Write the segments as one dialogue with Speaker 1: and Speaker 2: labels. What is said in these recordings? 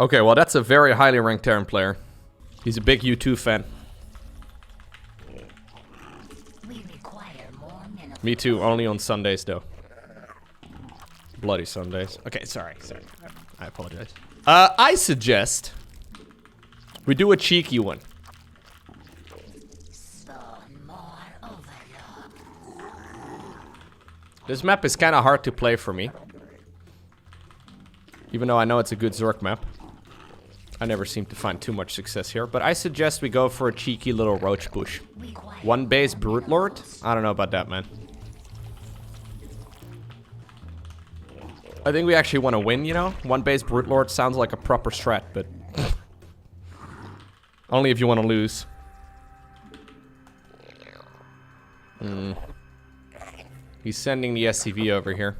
Speaker 1: Okay, well that's a very highly ranked Terran player. He's a big U2 fan. Me too, only on Sundays though. Bloody Sundays. Okay, sorry. I apologize. I suggest we do a cheeky one. This map is kind of hard to play for me. Even though I know it's a good Zerg map. I never seem to find too much success here. But I suggest we go for a cheeky little roach push. One base Brute Lord? I don't know about that, man. I think we actually want to win, you know? One base Brute Lord sounds like a proper strat, but... only if you want to lose. He's sending the SCV over here.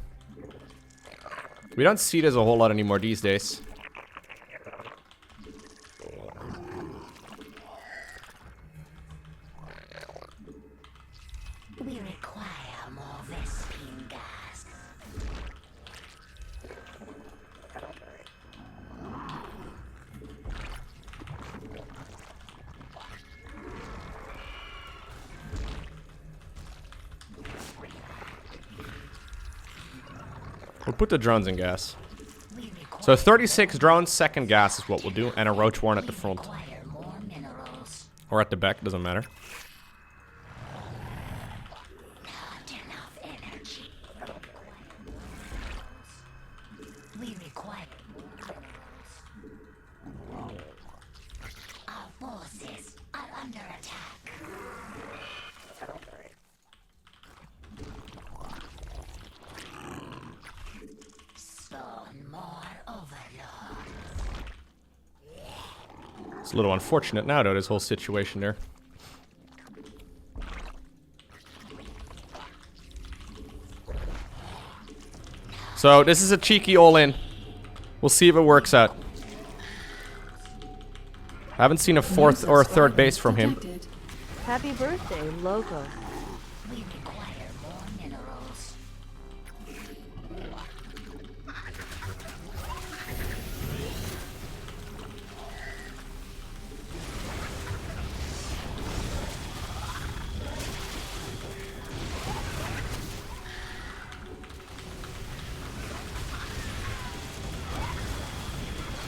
Speaker 1: We don't see it as a whole lot anymore these days.
Speaker 2: We require more Vespene gas.
Speaker 1: We'll put the drones in gas. So 36 drones, second gas is what we'll do, and a roach warren at the front. Or at the back, doesn't matter. It's a little unfortunate now, though, this whole situation there. So, this is a cheeky all-in. We'll see if it works out. I haven't seen a fourth or a third base from him.
Speaker 3: Happy birthday, Loco.
Speaker 2: We require more minerals.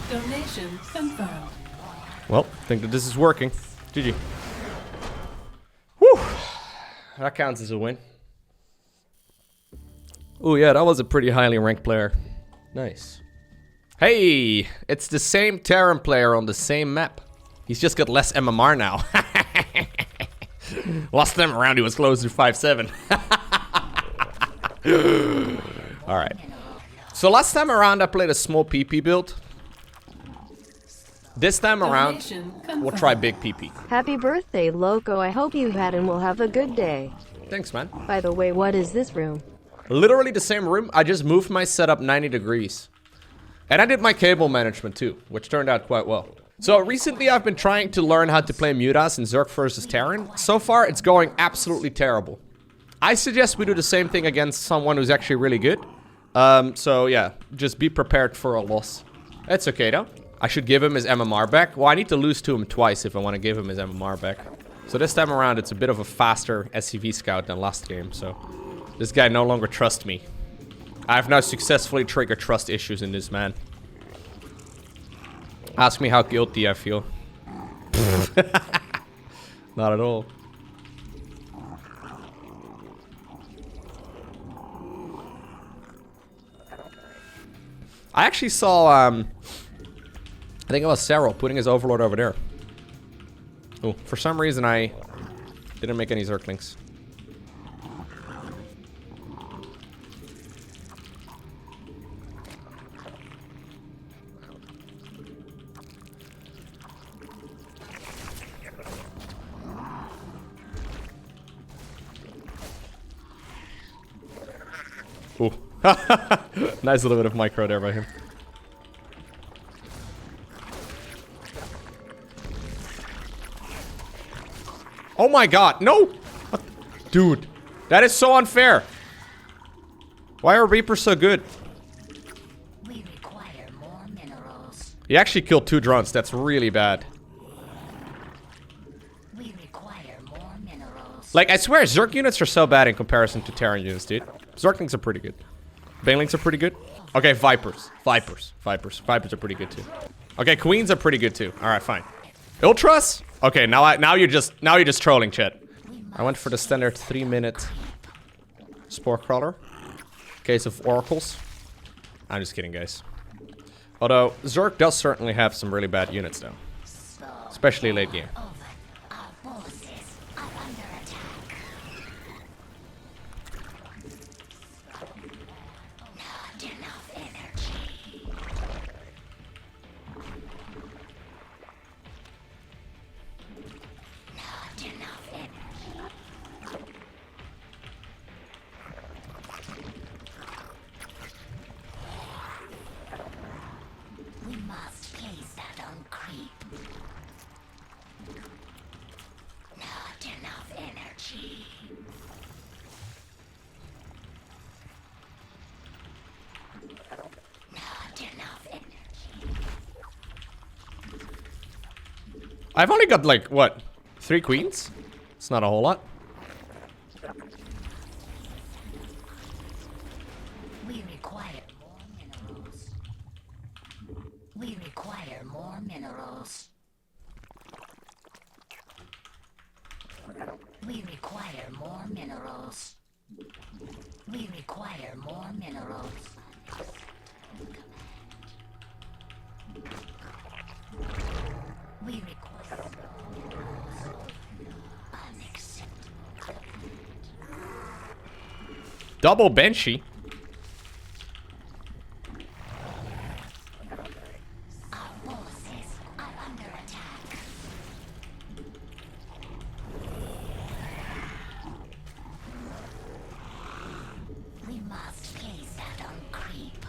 Speaker 4: Donation confirmed.
Speaker 1: Well, I think that this is working. GG. Whew. That counts as a win. Oh yeah, that was a pretty highly ranked player. Nice. Hey, it's the same Terran player on the same map. He's just got less MMR now. Last time around he was closer to 5-7. Alright. So last time around I played a small PP build. This time around, we'll try big PP.
Speaker 3: Happy birthday, Loco. I hope you had and will have a good day.
Speaker 1: Thanks, man.
Speaker 3: By the way, what is this room?
Speaker 1: Literally the same room. I just moved my setup 90 degrees. And I did my cable management too, which turned out quite well. So recently I've been trying to learn how to play Mutas in Zerg versus Terran. So far it's going absolutely terrible. I suggest we do the same thing against someone who's actually really good. So yeah, just be prepared for a loss. It's okay though. I should give him his MMR back. Well, I need to lose to him twice if I want to give him his MMR back. So this time around, it's a bit of a faster SCV scout than last game. So this guy no longer trusts me. I have now successfully triggered trust issues in this man. Ask me how guilty I feel. Not at all. I actually saw, I think it was Cyril putting his overlord over there. Oh, for some reason I didn't make any Zerglings. Oh, nice little bit of micro there by him. Oh my god, no! What? Dude, that is so unfair. Why are Reapers so good?
Speaker 2: We require more minerals.
Speaker 1: He actually killed 2 drones. That's really bad.
Speaker 2: We require more minerals.
Speaker 1: Like, I swear, Zerg units are so bad in comparison to Terran units, dude. Zerglings are pretty good. Banelings are pretty good. Okay, Vipers. Vipers are pretty good too. Okay, Queens are pretty good too. Alright, fine. Ultras? Okay, now you're just trolling, chat. I went for the standard 3-minute Spore Crawler. Case of Oracles. I'm just kidding, guys. Although, Zerg does certainly have some really bad units though. Especially late game.
Speaker 2: Our forces are under attack. Not enough energy. Not enough energy. We must place that on creep. Not enough energy. Not enough energy.
Speaker 1: I've only got like, what? 3 queens? It's not a whole lot.
Speaker 2: We require more minerals. We require more minerals. We require more minerals. We require more minerals. We require unacceptable.
Speaker 1: Double Banshee.
Speaker 2: Our forces are under attack. We must place that on creep.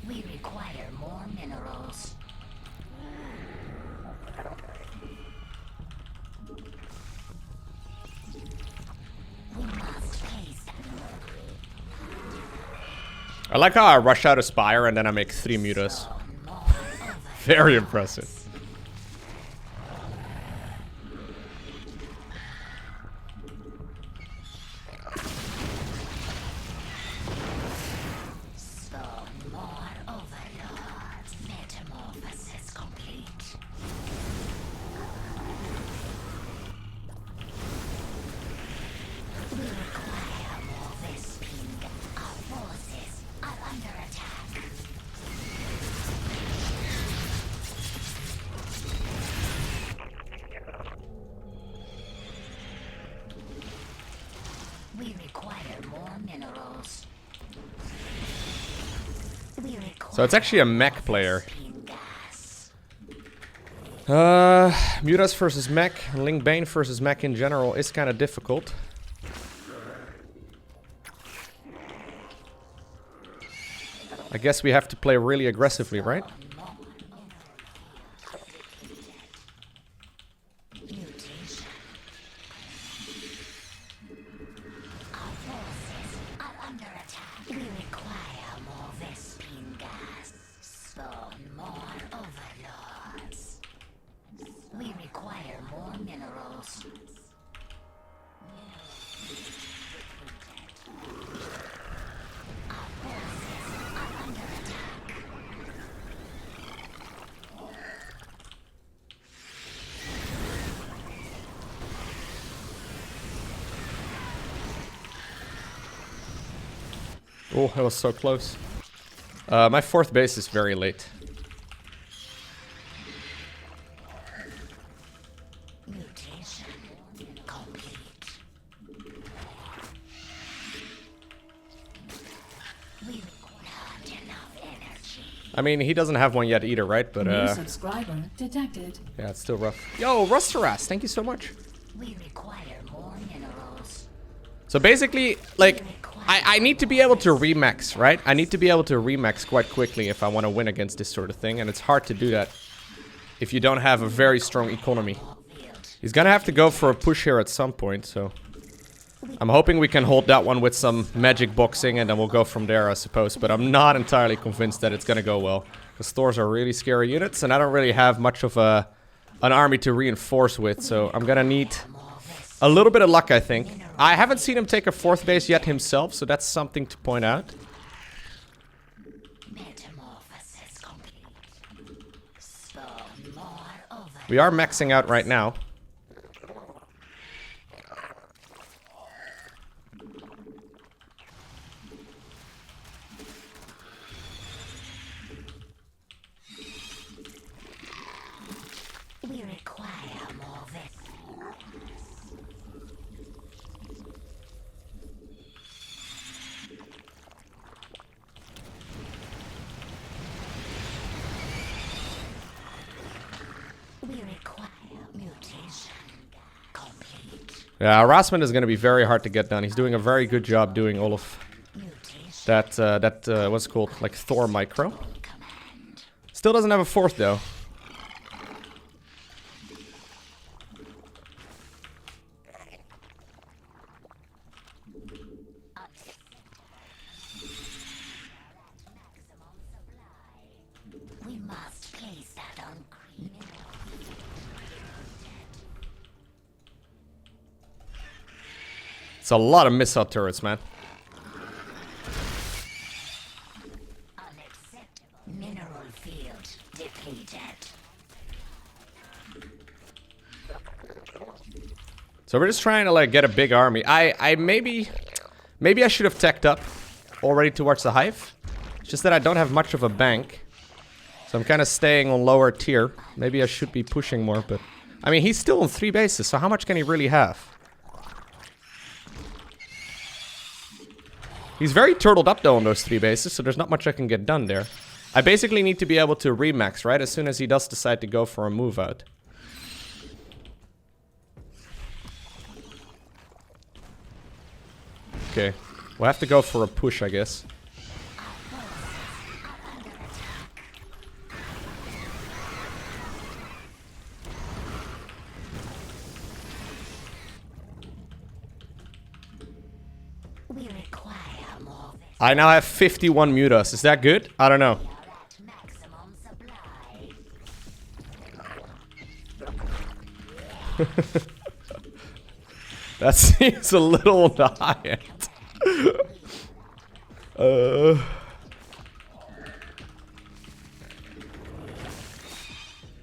Speaker 2: We require more minerals. We must place
Speaker 1: I like how I rush out a Spire and then I make 3 mutas. Very impressive.
Speaker 2: Spawn more overlords. Metamorphosis complete. We require more Vesping. Our forces are under attack. We require more minerals. We require
Speaker 1: So it's actually a mech player.
Speaker 2: Vesping gas.
Speaker 1: Mutas versus mech, Link Bane versus mech in general is kind of difficult. I guess we have to play really aggressively, right?
Speaker 2: Mutation. Our forces are under attack. We require more Vesping gas. Spawn more overlords. We require more minerals. Our forces are under attack.
Speaker 1: Oh, that was so close. My 4th base is very late.
Speaker 2: Mutation complete. We require not enough energy.
Speaker 1: I mean, he doesn't have one yet either, right? But
Speaker 4: New subscriber detected.
Speaker 1: yeah, it's still rough. Yo, Rusteras, thank you so much.
Speaker 2: We require more minerals.
Speaker 1: So basically, like,
Speaker 2: We require
Speaker 1: I need to be able to remax, right? I need to be able to remax quite quickly if I want to win against this sort of thing. And it's hard to do that if you don't have a very strong economy. He's gonna have to go for a push here at some point, so... I'm hoping we can hold that one with some magic boxing and then we'll go from there, I suppose. But I'm not entirely convinced that it's gonna go well. Because Thors are really scary units and I don't really have much of an army to reinforce with. So I'm gonna need a little bit of luck, I think. I haven't seen him take a 4th base yet himself, so that's something to point out. We are maxing out right now.
Speaker 2: We require more vessels. We require mutation complete.
Speaker 1: Yeah, Rasmus is going to be very hard to get done. He's doing a very good job doing all of that, what's it called? Like Thor micro. Still doesn't have a 4th though.
Speaker 2: We must place that on green.
Speaker 1: It's a lot of missile turrets, man.
Speaker 2: Unacceptable. Mineral field depleted.
Speaker 1: So we're just trying to like get a big army. I maybe I should have teched up already towards the hive. It's just that I don't have much of a bank. So I'm kind of staying on lower tier. Maybe I should be pushing more, but... I mean, he's still on 3 bases, so how much can he really have? He's very turtled up, though, on those 3 bases, so there's not much I can get done there. I basically need to be able to remax, right? As soon as he does decide to go for a move out. Okay. We'll have to go for a push, I guess.
Speaker 2: We require more vessels.
Speaker 1: I now have 51 mutas. Is that good? I don't know.
Speaker 2: At maximum supply.
Speaker 1: That seems a little on the high end.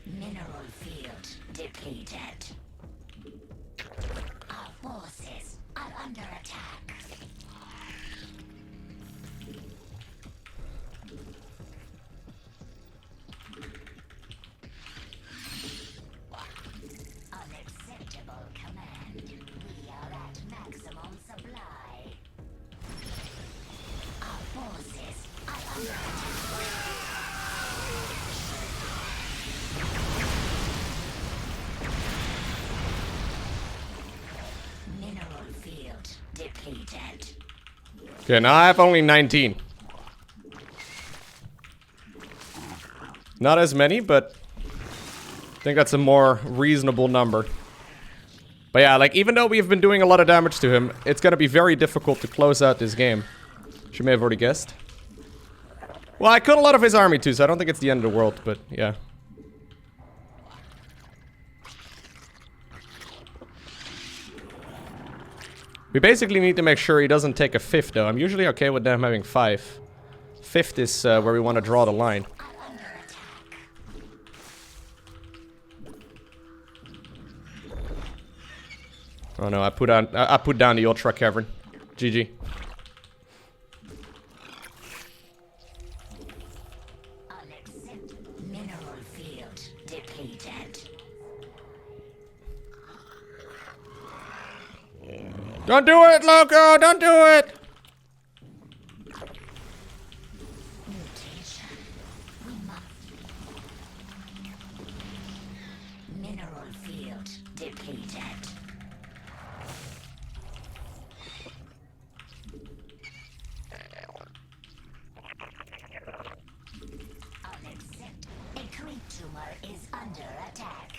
Speaker 2: Mineral field depleted. Our forces are under attack. Unacceptable command. We are at maximum supply. Our forces are under attack. Mineral field depleted.
Speaker 1: Okay, now I have only 19. Not as many, but I think that's a more reasonable number. But yeah, like, even though we've been doing a lot of damage to him, it's gonna be very difficult to close out this game. She may have already guessed. Well, I killed a lot of his army too, so I don't think it's the end of the world, but yeah. We basically need to make sure he doesn't take a 5th, though. I'm usually okay with them having 5. 5th is where we want to draw the line. Oh no, I put down the Ultra Cavern. GG.
Speaker 2: Unacceptable. Mineral field depleted.
Speaker 1: Don't do it, Loko! Don't do it!
Speaker 2: Mutation. We must. Mineral field depleted. is under attack.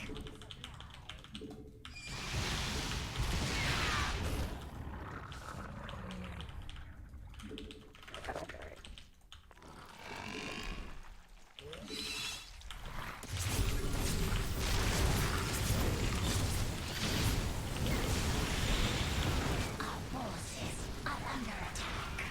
Speaker 2: Our forces are under attack.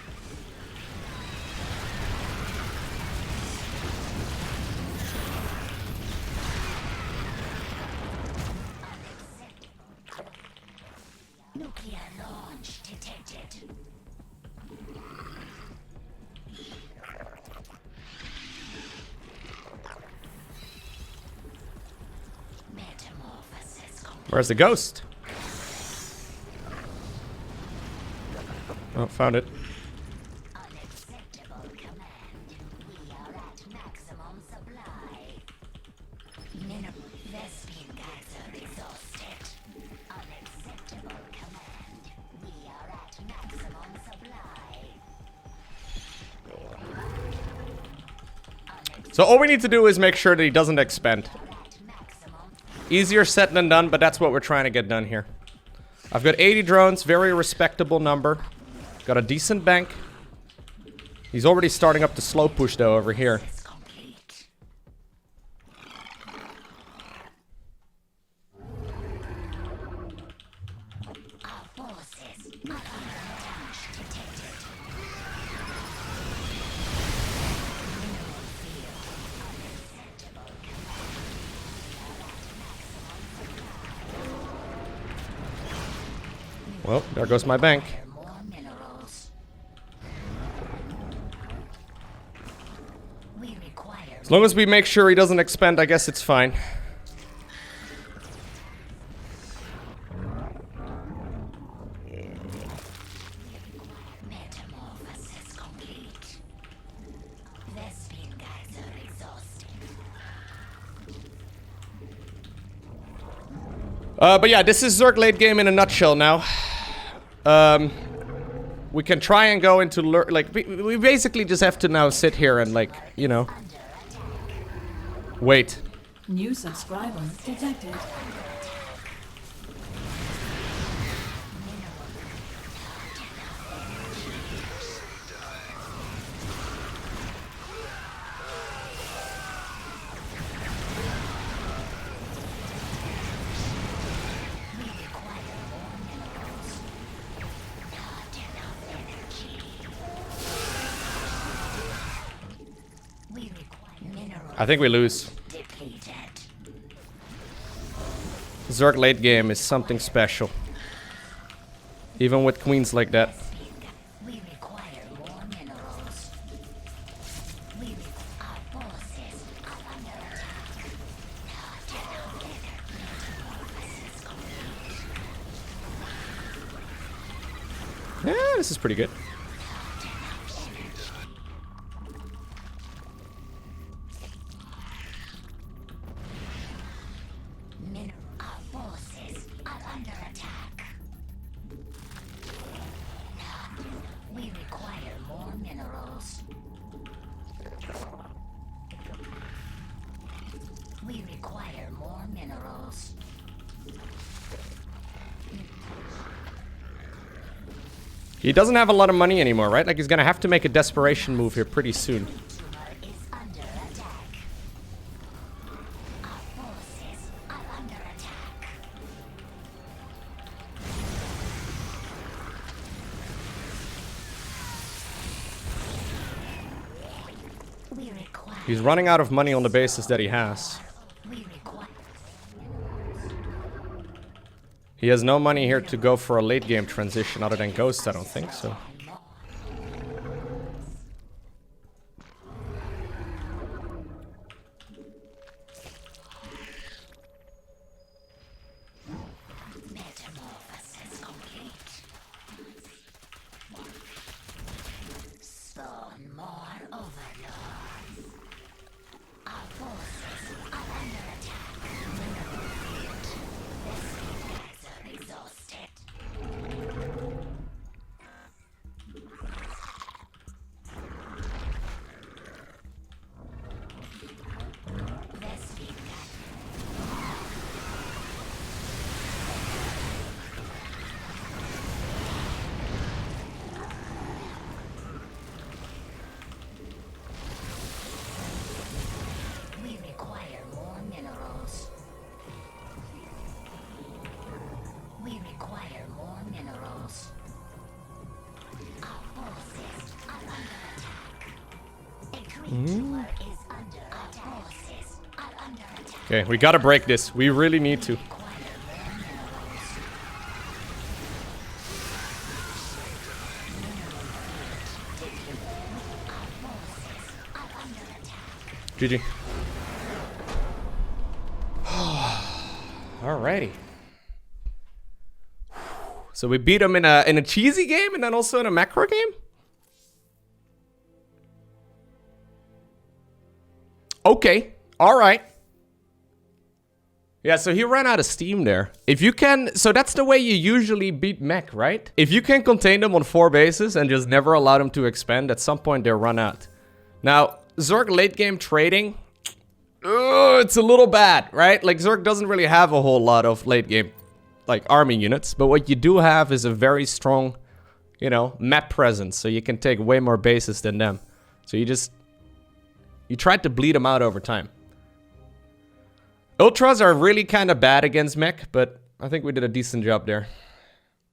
Speaker 2: Nuclear launch detected. Metamorphosis complete.
Speaker 1: Where's the ghost? Oh, found it.
Speaker 2: Unacceptable command. We are at maximum supply. Thespian guys are exhausted. Unacceptable command. We are at maximum supply.
Speaker 1: So all we need to do is make sure that he doesn't expand.
Speaker 2: At maximum.
Speaker 1: Easier said than done, but that's what we're trying to get done here. I've got 80 drones, very respectable number. Got a decent bank. He's already starting up the slow push though over here.
Speaker 2: Is complete. Our forces are under attack detected. Mineral field. Unacceptable command.
Speaker 1: Well, there goes my bank.
Speaker 2: More minerals. We require
Speaker 1: As long as we make sure he doesn't expand, I guess it's fine.
Speaker 2: metamorphosis complete. Thespian guys are exhausted.
Speaker 1: But yeah, this is Zerg late game in a nutshell now. We can try and go into like we basically just have to now sit here and like, you know, wait.
Speaker 4: New subscriber detected.
Speaker 2: We require more minerals. Not enough energy. We require minerals
Speaker 1: I think we lose.
Speaker 2: depleted.
Speaker 1: Zerg late game is something special. Even with queens like that.
Speaker 2: We require more minerals. Our forces are under attack. Not enough energy. Metamorphosis complete.
Speaker 1: Yeah, this is pretty good.
Speaker 2: Our forces are under attack. We require more minerals. We require more minerals.
Speaker 1: He doesn't have a lot of money anymore, right? Like he's gonna have to make a desperation move here pretty soon.
Speaker 2: Is under attack. Our forces are under attack. We require.
Speaker 1: He's running out of money on the basis that he has.
Speaker 2: We require.
Speaker 1: He has no money here to go for a late game transition other than Ghost, I don't think so.
Speaker 2: Metamorphosis complete. Spawn more overlords. Our forces are under attack. Mineral field. Thespian guys are exhausted.
Speaker 1: Okay, we gotta break this. We really need to. GG. Alrighty. So we beat him in a cheesy game and then also in a macro game? Okay. Alright. Yeah, so he ran out of steam there. If you can... So that's the way you usually beat mech, right? If you can contain them on 4 bases and just never allow them to expand, at some point they'll run out. Now, Zerg late game trading... it's a little bad, right? Like, Zerg doesn't really have a whole lot of late game, like, army units. But what you do have is a very strong, you know, map presence. So you can take way more bases than them. So you just... You tried to bleed them out over time. Ultras are really kind of bad against mech, but I think we did a decent job there.